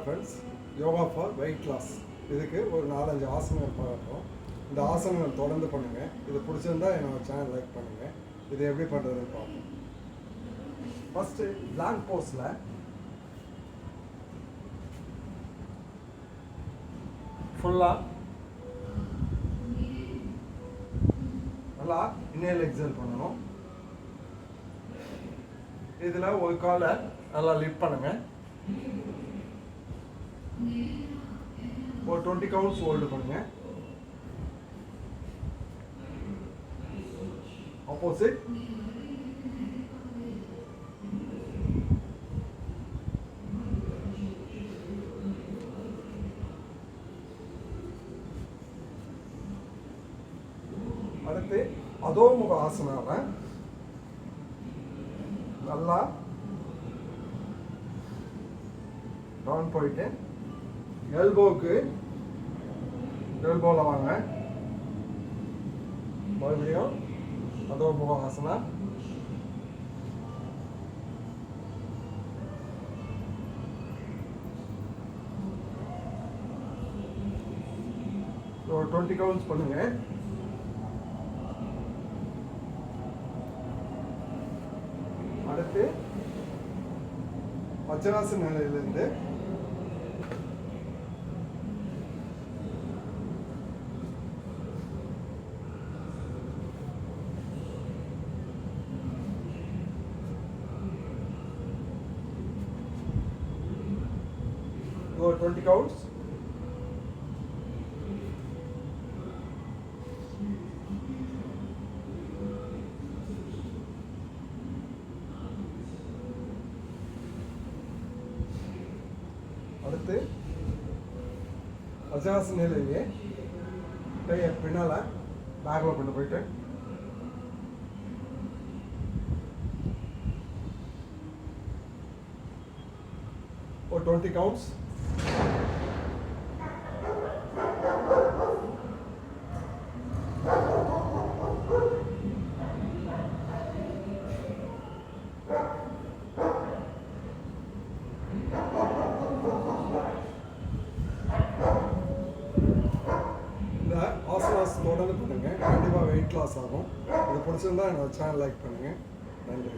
Friends, yoga for weight loss. இதுக்கு ஒரு 4-5 ஆசனங்கள் பார்க்குறோம். இந்த ஆசனங்கள் தொடர்ந்து பண்ணுங்கள். இது பிடிச்சிருந்தா என்னோட சேனல் லைக் பண்ணுங்கள். இது எப்படி பண்ணுறதுன்னு பார்ப்போம். ஃபஸ்ட்டு பிளாங்க் போஸில் ஃபுல்லாக நல்லா இன்னேல் எக்ஸல் பண்ணணும். இதில் ஒரு காலை நல்லா லிஃப்ட் பண்ணுங்க. ஒரு 20 கவுண்ட்ஸ் ஹோல்டு பண்ணுங்க. ஆப்போசிட் அடுத்து அதோமுக ஆசனாவை நல்லா டவுன் போயிட்டு எல்போவில் வாங்க. மறுபடியும் அதோமுக ஆசனா. ஒரு 20 கவுண்ட்ஸ் பண்ணுங்க. அடுத்து வஜ்ராசன நிலையிலிருந்து ஒரு 20 கவுண்ட்ஸ். அடுத்து வஜ்ராசன நிலையிலே கையை பின்னால பேக்கில் கொண்டு போயிட்டு ஒரு 20 கவுண்ட்ஸ். இந்த ஆசனாஸ் தொடர்ந்து பண்ணுங்க. கண்டிப்பாக வெயிட் லாஸ் ஆகும். இது பிடிச்சிருந்தா என்னோட சேனல் லைக் பண்ணுங்க. நன்றி.